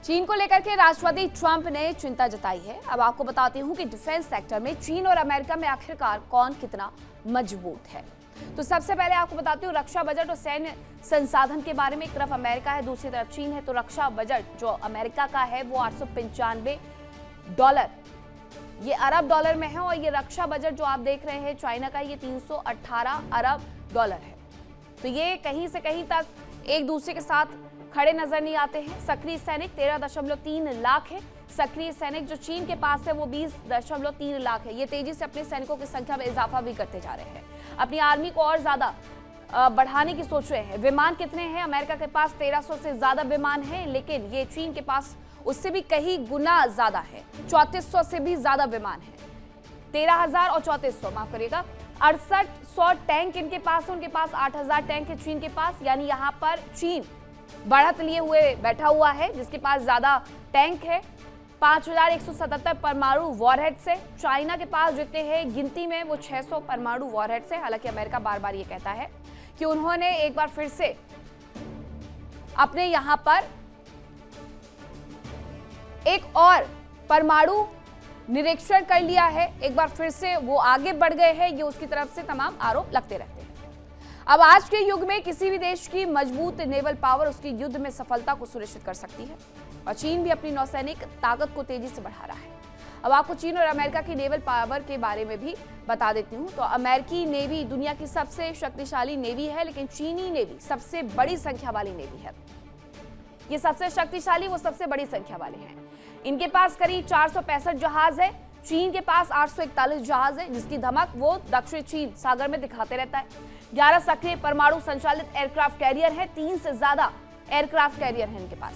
चीन को लेकर के राष्ट्रपति ट्रंप ने चिंता जताई है। अब आपको बताती हूं कि डिफेंस सेक्टर में चीन और अमेरिका में आखिरकार कौन कितना मजबूत है। तो सबसे पहले आपको बताती हूँ रक्षा बजट और सैन्य संसाधन के बारे में। एक तरफ अमेरिका है, दूसरी तरफ चीन है। तो रक्षा बजट जो अमेरिका का है वो $895 ये अरब डॉलर में है, और ये रक्षा बजट जो आप देख रहे हैं चाइना का, ये $318 अरब है। तो ये कहीं से कहीं तक एक दूसरे के साथ खड़े नजर नहीं आते हैं। सक्रिय सैनिक 13.3 लाख है। सक्रिय सैनिक जो चीन के पास है वो 20.3 लाख है। ये तेजी से अपने सैनिकों की संख्या में इजाफा भी करते जा रहे हैं, अपनी आर्मी को और ज्यादा बढ़ाने की सोच रहे हैं। विमान कितने हैं? अमेरिका के पास 1300 से ज्यादा विमान हैं, लेकिन ये चीन के पास उससे भी कई गुना ज्यादा है। 3400 से भी ज्यादा विमान है। 13,000 और 3400, माफ करिएगा, 6800 टैंक इनके पास है। उनके पास 8000 टैंक है चीन के पास। यानी यहाँ पर चीन बढ़त लिए हुए बैठा हुआ है, जिसके पास ज्यादा टैंक है। 5177 परमाणु वॉरहेड्स है। चाइना के पास जितने हैं गिनती में वो 600 परमाणु वॉरहेड्स है। हालांकि अमेरिका बार बार ये कहता है कि उन्होंने एक बार फिर से अपने यहां पर एक और परमाणु निरीक्षण कर लिया है। एक बार फिर से वो आगे बढ़ गए हैं, ये उसकी तरफ से तमाम आरोप लगते रहते हैं। अब आज के युग में किसी भी देश की मजबूत नेवल पावर उसकी युद्ध में सफलता को सुनिश्चित कर सकती है, और चीन भी अपनी नौसैनिक ताकत को तेजी से बढ़ा रहा है। अब आपको चीन और अमेरिका की नेवल पावर के बारे में भी बता देती हूं। तो अमेरिकी नेवी दुनिया की सबसे शक्तिशाली नेवी है, लेकिन चीनी नेवी सबसे बड़ी संख्या वाली नेवी है। ये सबसे शक्तिशाली, वो सबसे बड़ी संख्या वाले हैं। इनके पास करीब 465 जहाज है। चीन के पास 841 जहाज है, जिसकी धमक वो दक्षिण चीन सागर में दिखाते रहता है। 11 सक्रिय परमाणु संचालित एयरक्राफ्ट कैरियर है। 3 से ज्यादा एयरक्राफ्ट कैरियर है इनके पास।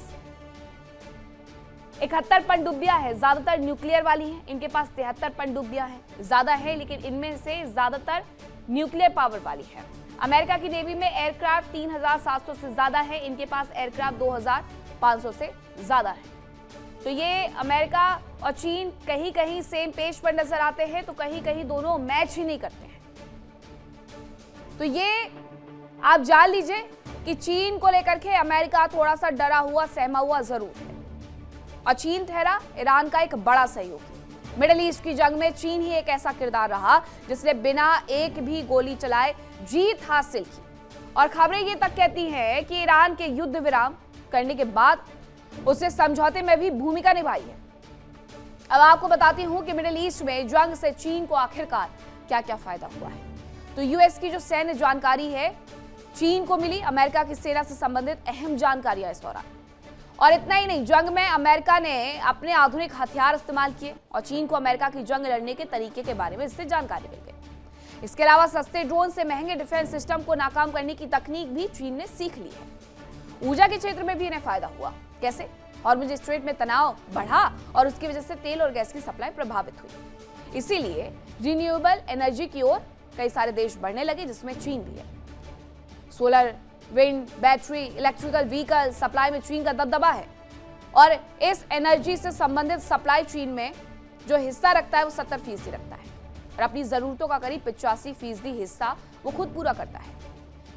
71 पनडुब्बियां है, ज्यादातर न्यूक्लियर वाली हैं। इनके पास 73 पनडुब्बियां हैं, ज्यादा है, लेकिन इनमें से ज्यादातर न्यूक्लियर पावर वाली है। अमेरिका की नेवी में एयरक्राफ्ट 3700 से ज्यादा है। इनके पास एयरक्राफ्ट 2500 से ज्यादा है। तो ये अमेरिका और चीन कहीं कहीं सेम पेज पर नजर आते हैं, तो कहीं कहीं दोनों मैच ही नहीं करते हैं। तो ये आप जान लीजिए कि चीन को लेकर के अमेरिका थोड़ा सा डरा हुआ, सहमा हुआ जरूर है, और चीन ठहरा ईरान का एक बड़ा सहयोगी। मिडिल ईस्ट की जंग में चीन ही एक ऐसा किरदार रहा जिसने बिना एक भी गोली चलाए जीत हासिल की। और खबरें ये तक कहती हैं कि ईरान के युद्ध विराम करने के बाद उसने समझौते में भी भूमिका निभाई है। अब आपको बताती हूं कि मिडिल ईस्ट में जंग से चीन को आखिरकार क्या क्या फायदा हुआ है। तो यूएस की जो सैन्य जानकारी है चीन को मिली, अमेरिका की सेना से संबंधित अहम जानकारियां इस दौरान। और इतना ही नहीं, जंग में अमेरिका ने अपने आधुनिक हथियार इस्तेमाल किए, और चीन को अमेरिका की जंग लड़ने के तरीके के बारे में इससे जानकारी मिल गई। इसके अलावा सस्ते ड्रोन से महंगे डिफेंस सिस्टम को नाकाम करने की तकनीक भी चीन ने सीख ली है। ऊर्जा के क्षेत्र में भी इन्हें फायदा हुआ। कैसे? हॉर्मुज़ स्ट्रेट में तनाव बढ़ा और उसकी वजह से तेल और गैस की सप्लाई प्रभावित हुई। इसीलिए रिन्यूएबल एनर्जी की ओर कई सारे देश बढ़ने लगे, जिसमें चीन भी है। Solar, wind, battery, electrical vehicle supply में चीन का दबदबा है, और इस एनर्जी से संबंधित सप्लाई चीन में जो हिस्सा रखता है वो 70% रखता है, और अपनी जरूरतों का करीब 85% हिस्सा वो खुद पूरा करता है।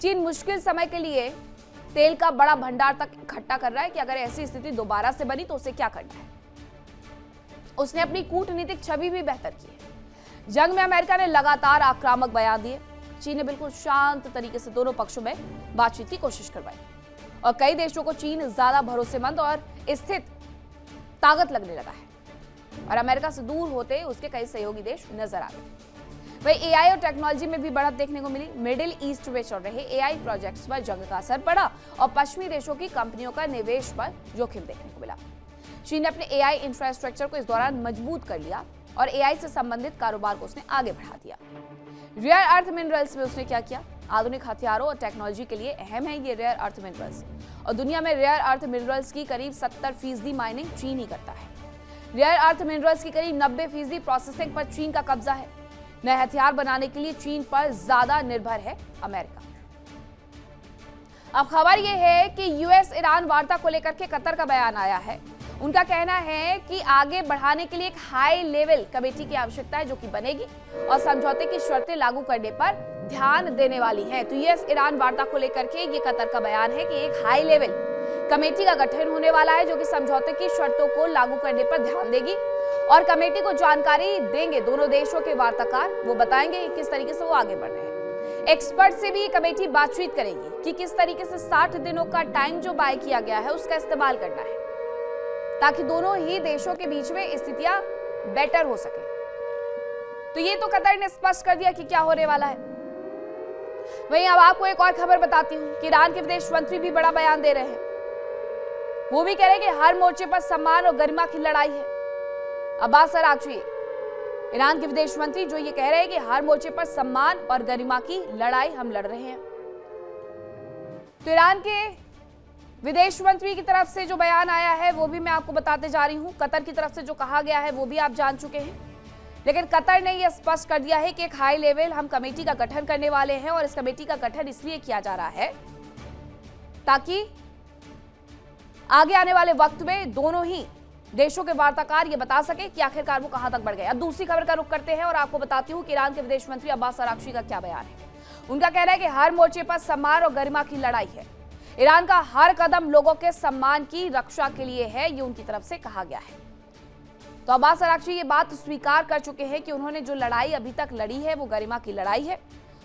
चीन मुश्किल समय के लिए तेल का बड़ा भंडार तक इकट्ठा कर रहा है कि अगर ऐसी स्थिति दोबारा से बनी तो उसे क्या करना है। उसने अपनी कूटनीतिक छवि भी बेहतर की है। जंग में अमेरिका ने लगातार आक्रामक बयान दिए। चीन ने बिल्कुल शांत तरीके से दोनों पक्षों में बातचीत की कोशिश करवाई, और कई देशों को चीन ज्यादा भरोसेमंद और स्थिर ताकत लगने लगा है, और अमेरिका से दूर होते उसके कई सहयोगी देश नजर आ गए। वही एआई और टेक्नोलॉजी में भी बढ़त देखने को मिली। मिडिल ईस्ट में चल रहे एआई प्रोजेक्ट्स पर जंग का असर पड़ा, और पश्चिमी देशों की कंपनियों का निवेश पर जोखिम देखने को मिला। चीन ने अपने एआई इंफ्रास्ट्रक्चर को इस दौरान मजबूत कर लिया, और एआई से संबंधित कारोबार को उसने आगे बढ़ा दिया। रेयर अर्थ मिनरल्स में उसने क्या किया? आधुनिक हथियारों और टेक्नोलॉजी के लिए अहम है ये रेयर अर्थ मिनरल्स, और दुनिया में रेयर अर्थ मिनरल्स की करीब 70% माइनिंग चीन ही करता है। रेयर अर्थ मिनरल्स की करीब 90% प्रोसेसिंग पर चीन का कब्जा है। नए हथियार बनाने के लिए चीन पर ज्यादा निर्भर है अमेरिका। अब खबर यह है कि यूएस ईरान वार्ता को लेकर के कतर का बयान आया है। उनका कहना है कि आगे बढ़ाने के लिए एक हाई लेवल कमेटी की आवश्यकता है, जो कि बनेगी और समझौते की शर्तें लागू करने पर ध्यान देने वाली है। तो यूएस ईरान वार्ता को लेकर के ये कतर का बयान है कि एक हाई लेवल कमेटी का गठन होने वाला है जो कि समझौते की शर्तों को लागू करने पर ध्यान देगी और कमेटी को जानकारी देंगे दोनों देशों के वार्ताकार। वो बताएंगे कि किस तरीके से वो आगे बढ़ रहे हैं। एक्सपर्ट से भी कमेटी बातचीत करेगी कि किस तरीके से 60 दिनों का टाइम जो बाय किया गया है उसका इस्तेमाल करना है ताकि दोनों ही देशों के बीच में स्थितियां बेटर हो सके। तो ये तो कतर ने स्पष्ट कर दिया कि क्या होने वाला है। वहीं अब आपको एक और खबर बताती हूं कि ईरान के विदेश मंत्री भी बड़ा बयान दे रहे हैं। वो भी कह रहे हैं कि हर मोर्चे पर सम्मान और गरिमा की लड़ाई है। अब्बास अरागची, ईरान के विदेश मंत्री, जो ये कह रहे हैं कि हर मोर्चे पर सम्मान और गरिमा की लड़ाई हम लड़ रहे हैं। तो ईरान के विदेश मंत्री की तरफ से जो बयान आया है वो भी मैं आपको बताते जा रही हूं। कतर की तरफ से जो कहा गया है वो भी आप जान चुके हैं, लेकिन कतर ने यह स्पष्ट कर दिया है कि एक हाई लेवल हम कमेटी का गठन करने वाले हैं और इस कमेटी का गठन इसलिए किया जा रहा है ताकि आगे आने वाले वक्त में दोनों ही देशों के वार्ताकार ये बता सके कि आखिरकार वो कहां तक बढ़ गए। अब दूसरी खबर का रुख करते हैं और आपको बताती हूं कि ईरान के विदेश मंत्री अब्बास अरागची का क्या बयान है। उनका कहना है कि हर मोर्चे पर सम्मान और गरिमा की लड़ाई है। ईरान का हर कदम लोगों के सम्मान की रक्षा के लिए है, ये उनकी तरफ से कहा गया है। तो अब्बास अरागची ये बात स्वीकार कर चुके हैं कि उन्होंने जो लड़ाई अभी तक लड़ी है वो गरिमा की लड़ाई है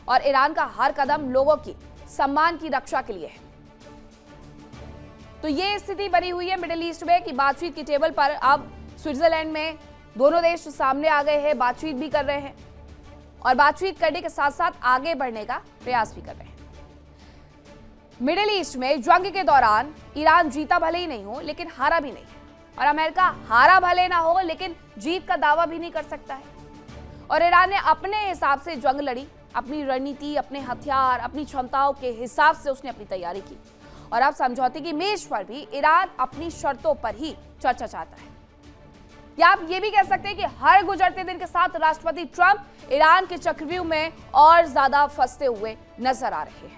और ईरान का हर कदम लोगों की सम्मान की रक्षा के लिए है। तो ये स्थिति बनी हुई है मिडिल ईस्ट में कि बातचीत की टेबल पर अब स्विट्जरलैंड में दोनों देश सामने आ गए हैं, बातचीत भी कर रहे हैं और बातचीत करने के साथ साथ आगे बढ़ने का प्रयास भी कर रहे हैं। मिडिल ईस्ट में जंग के दौरान ईरान जीता भले ही नहीं हो लेकिन हारा भी नहीं है और अमेरिका हारा भले ना हो लेकिन जीत का दावा भी नहीं कर सकता है। और ईरान ने अपने हिसाब से जंग लड़ी, अपनी रणनीति, अपने हथियार, अपनी क्षमताओं के हिसाब से उसने अपनी तैयारी की और अब समझौते की मेज पर भी ईरान अपनी शर्तों पर ही चर्चा चाहता है। या आप ये भी कह सकते हैं कि हर गुजरते दिन के साथ राष्ट्रपति ट्रंप ईरान के चक्रव्यूह में और ज्यादा फंसते हुए नजर आ रहे हैं।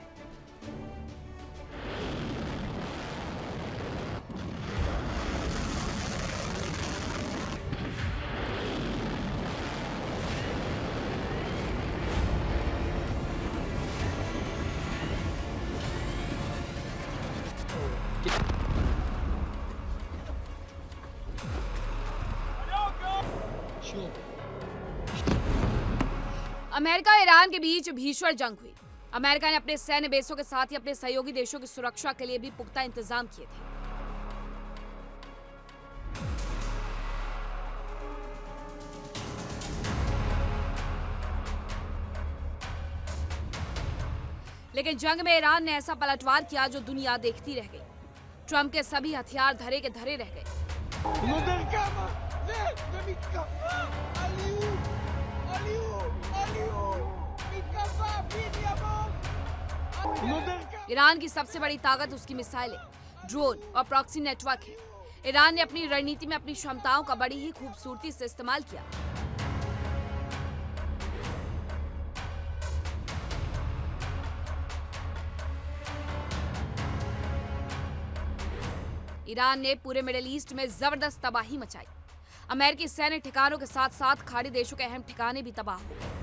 अमेरिका और ईरान के बीच भीषण जंग हुई। अमेरिका ने अपने सैन्य बेसों के साथ ही अपने सहयोगी देशों की सुरक्षा के लिए भी पुख्ता इंतजाम किए थे। लेकिन जंग में ईरान ने ऐसा पलटवार किया जो दुनिया देखती रह गई। ट्रंप के सभी हथियार धरे के धरे रह गए। ईरान की सबसे बड़ी ताकत उसकी मिसाइलें, ड्रोन और प्रॉक्सी नेटवर्क है। ईरान ने अपनी रणनीति में अपनी क्षमताओं का बड़ी ही खूबसूरती से इस्तेमाल किया। ईरान ने पूरे मिडिल ईस्ट में जबरदस्त तबाही मचाई। अमेरिकी सैन्य ठिकानों के साथ साथ खाड़ी देशों के अहम ठिकाने भी तबाह हो गए।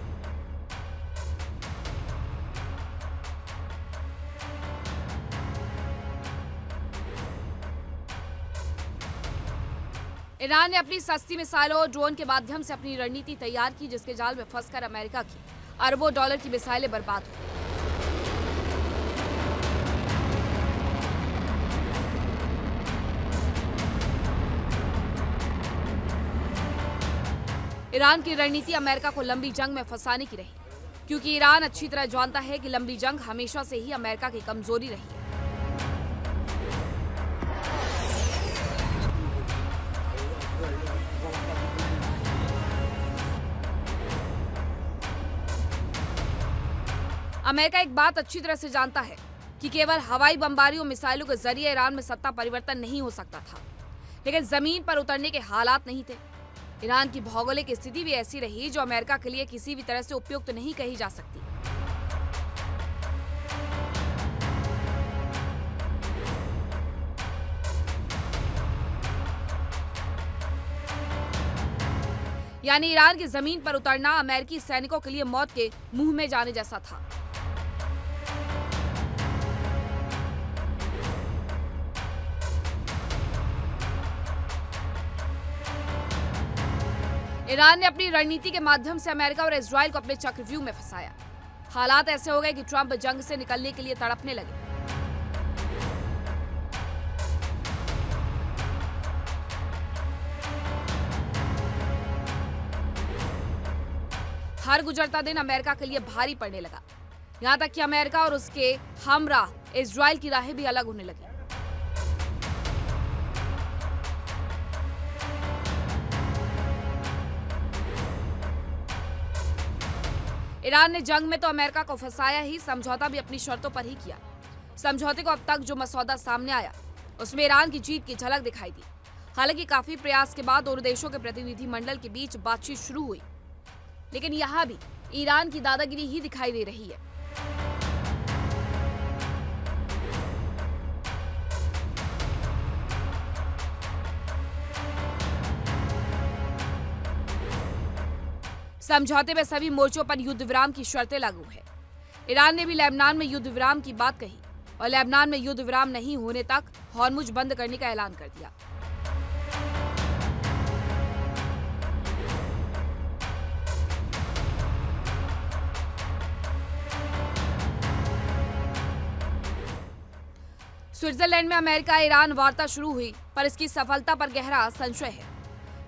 ईरान ने अपनी सस्ती मिसाइलों और ड्रोन के माध्यम से अपनी रणनीति तैयार की, जिसके जाल में फंसकर अमेरिका की अरबों डॉलर की मिसाइलें बर्बाद हो गई। ईरान की रणनीति अमेरिका को लंबी जंग में फंसाने की रही, क्योंकि ईरान अच्छी तरह जानता है कि लंबी जंग हमेशा से ही अमेरिका की कमजोरी रही है। अमेरिका एक बात अच्छी तरह से जानता है कि केवल हवाई बमबारी और मिसाइलों के जरिए ईरान में सत्ता परिवर्तन नहीं हो सकता था, लेकिन जमीन पर उतरने के हालात नहीं थे। ईरान की भौगोलिक स्थिति भी ऐसी रही जो अमेरिका के लिए किसी भी तरह से उपयुक्त नहीं कही जा सकती। यानी ईरान की जमीन पर उतरना अमेरिकी सैनिकों के लिए मौत के मुंह में जाने जैसा था। ईरान ने अपनी रणनीति के माध्यम से अमेरिका और इजराइल को अपने चक्रव्यूह में फंसाया। हालात ऐसे हो गए कि ट्रंप जंग से निकलने के लिए तड़पने लगे। हर गुजरता दिन अमेरिका के लिए भारी पड़ने लगा, यहां तक कि अमेरिका और उसके हमराह इजराइल की राहें भी अलग होने लगी। ईरान ने जंग में तो अमेरिका को फंसाया ही, समझौता भी अपनी शर्तों पर ही किया। समझौते को अब तक जो मसौदा सामने आया उसमें ईरान की जीत की झलक दिखाई दी। हालांकि काफी प्रयास के बाद दोनों देशों के प्रतिनिधि मंडल के बीच बातचीत शुरू हुई, लेकिन यहां भी ईरान की दादागिरी ही दिखाई दे रही है। समझौते में सभी मोर्चों पर युद्ध विराम की शर्तें लागू है। ईरान ने भी लेबनान में युद्ध विराम की बात कही और लेबनान में युद्ध विराम नहीं होने तक हॉर्मुज बंद करने का ऐलान कर दिया। स्विट्जरलैंड में अमेरिका ईरान वार्ता शुरू हुई, पर इसकी सफलता पर गहरा संशय है।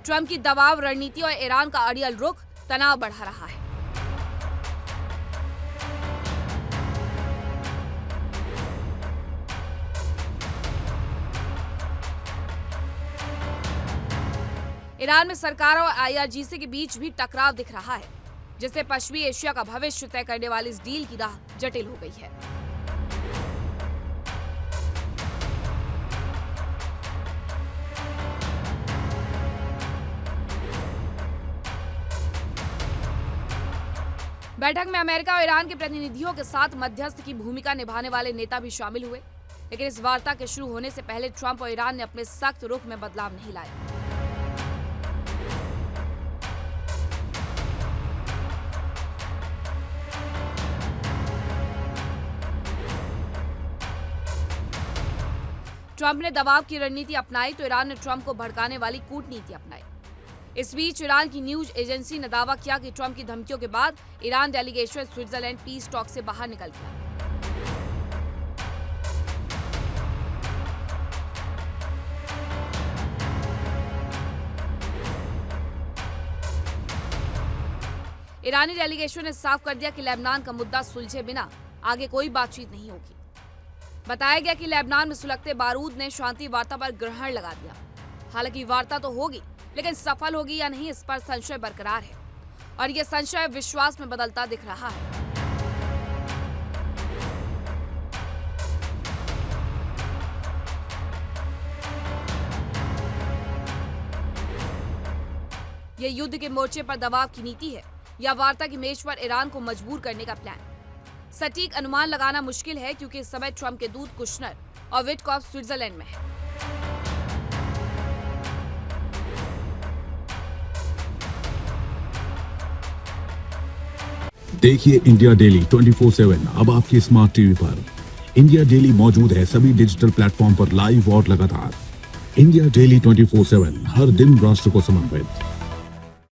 ट्रंप की दबाव रणनीति और ईरान का अड़ियल रुख तनाव बढ़ा रहा है। ईरान में सरकार और आईआरजीसी के बीच भी टकराव दिख रहा है, जिससे पश्चिमी एशिया का भविष्य तय करने वाली इस डील की राह जटिल हो गई है। बैठक में अमेरिका और ईरान के प्रतिनिधियों के साथ मध्यस्थ की भूमिका निभाने वाले नेता भी शामिल हुए, लेकिन इस वार्ता के शुरू होने से पहले ट्रंप और ईरान ने अपने सख्त रुख में बदलाव नहीं लाया। ट्रंप ने दबाव की रणनीति अपनाई तो ईरान ने ट्रंप को भड़काने वाली कूटनीति अपनाई। इस बीच ईरान की न्यूज एजेंसी ने दावा किया कि ट्रंप की धमकियों के बाद Iran delegation Switzerland piece talk से बाहर निकल गया। ईरानी डेलीगेशन ने साफ कर दिया कि लेबनान का मुद्दा सुलझे बिना आगे कोई बातचीत नहीं होगी। बताया गया कि लेबनान में सुलगते बारूद ने शांति वार्ता पर ग्रहण लगा दिया। हालांकि वार्ता तो होगी, लेकिन सफल होगी या नहीं इस पर संशय बरकरार है और यह संशय विश्वास में बदलता दिख रहा है। यह युद्ध के मोर्चे पर दबाव की नीति है या वार्ता की मेज पर ईरान को मजबूर करने का प्लान? सटीक अनुमान लगाना मुश्किल है, क्योंकि इस समय ट्रंप के दूत कुशनर और विटकॉफ स्विट्जरलैंड में है। देखिए इंडिया डेली 24/7 अब आपकी स्मार्ट टीवी पर। इंडिया डेली मौजूद है सभी डिजिटल प्लेटफॉर्म पर लाइव और लगातार। इंडिया डेली 24/7 हर दिन राष्ट्र को समर्पित।